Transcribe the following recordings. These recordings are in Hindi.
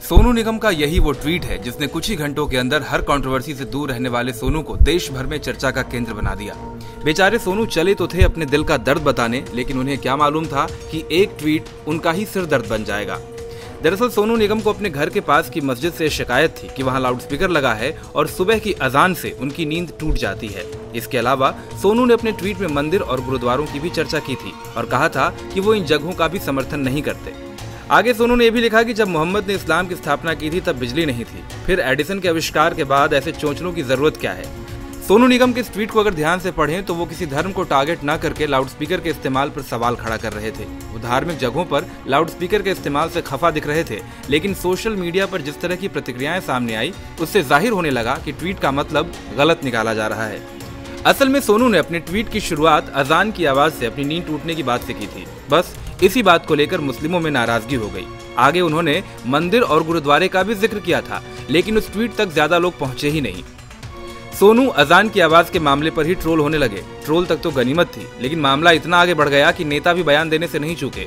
सोनू निगम का यही वो ट्वीट है जिसने कुछ ही घंटों के अंदर हर कंट्रोवर्सी से दूर रहने वाले सोनू को देश भर में चर्चा का केंद्र बना दिया। बेचारे सोनू चले तो थे अपने दिल का दर्द बताने, लेकिन उन्हें क्या मालूम था कि एक ट्वीट उनका ही सिर दर्द बन जाएगा। दरअसल सोनू निगम को अपने घर के पास की मस्जिद से शिकायत थी कि वहां लाउडस्पीकर लगा है और सुबह की अजान से उनकी नींद टूट जाती है। इसके अलावा सोनू ने अपने ट्वीट में मंदिर और गुरुद्वारों की भी चर्चा की थी और कहा था कि वो इन जगहों का भी समर्थन नहीं करते। आगे सोनू ने यह भी लिखा कि जब मोहम्मद ने इस्लाम की स्थापना की थी तब बिजली नहीं थी, फिर एडिसन के आविष्कार के बाद ऐसे चोंचलों की जरूरत क्या है। सोनू निगम के इस ट्वीट को अगर ध्यान से पढ़ें तो वो किसी धर्म को टारगेट न करके लाउडस्पीकर के इस्तेमाल पर सवाल खड़ा कर रहे थे। वो धार्मिक जगहों पर लाउडस्पीकर के इस्तेमाल से खफा दिख रहे थे, लेकिन सोशल मीडिया पर जिस तरह की प्रतिक्रियाएं सामने आई उससे जाहिर होने लगा कि ट्वीट का मतलब गलत निकाला जा रहा है। असल में सोनू ने अपने ट्वीट की शुरुआत अजान की आवाज से अपनी नींद टूटने की बात से की थी। बस इसी बात को लेकर मुस्लिमों में नाराजगी हो गई। आगे उन्होंने मंदिर और गुरुद्वारे का भी जिक्र किया था, लेकिन उस ट्वीट तक ज्यादा लोग पहुंचे ही नहीं। सोनू अजान की आवाज के मामले पर ही ट्रोल होने लगे। ट्रोल तक तो गनीमत थी, लेकिन मामला इतना आगे बढ़ गया कि नेता भी बयान देने से नहीं चूके।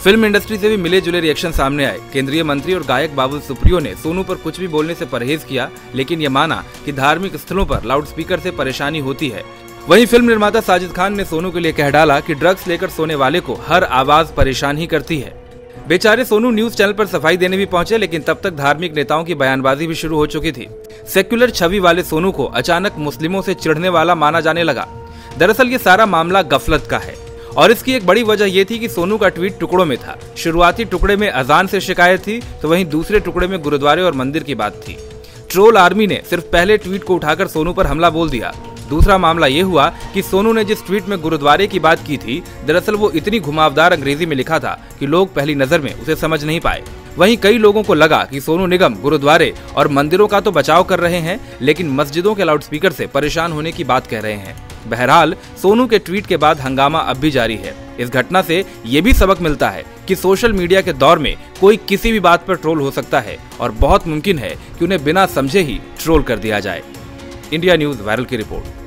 फिल्म इंडस्ट्री से भी मिले जुले रिएक्शन सामने आए। केंद्रीय मंत्री और गायक बाबुल सुप्रियो ने सोनू पर कुछ भी बोलने से परहेज किया, लेकिन ये माना कि धार्मिक स्थलों पर लाउडस्पीकर से परेशानी होती है। वहीं फिल्म निर्माता साजिद खान ने सोनू के लिए कह डाला कि ड्रग्स लेकर सोने वाले को हर आवाज परेशान ही करती है। बेचारे सोनू न्यूज चैनल पर सफाई देने भी पहुंचे, लेकिन तब तक धार्मिक नेताओं की बयानबाजी भी शुरू हो चुकी थी। सेक्युलर छवि वाले सोनू को अचानक मुस्लिमों से चिढ़ने वाला माना जाने लगा। दरअसल ये सारा मामला गफलत का है और इसकी एक बड़ी वजह ये थी कि सोनू का ट्वीट टुकड़ों में था। शुरुआती टुकड़े में अजान से शिकायत थी, तो वहीं दूसरे टुकड़े में गुरुद्वारे और मंदिर की बात थी। ट्रोल आर्मी ने सिर्फ पहले ट्वीट को उठाकर सोनू पर हमला बोल दिया। दूसरा मामला ये हुआ कि सोनू ने जिस ट्वीट में गुरुद्वारे की बात की थी, दरअसल वो इतनी घुमावदार अंग्रेजी में लिखा था कि लोग पहली नजर में उसे समझ नहीं पाए। वहीं कई लोगों को लगा कि सोनू निगम गुरुद्वारे और मंदिरों का तो बचाव कर रहे हैं, लेकिन मस्जिदों के लाउडस्पीकर से परेशान होने की बात कह रहे हैं। बहरहाल सोनू के ट्वीट के बाद हंगामा अब भी जारी है। इस घटना से ये भी सबक मिलता है कि सोशल मीडिया के दौर में कोई किसी भी बात पर ट्रोल हो सकता है और बहुत मुमकिन है कि उन्हें बिना समझे ही ट्रोल कर दिया जाए। इंडिया न्यूज वायरल की रिपोर्ट।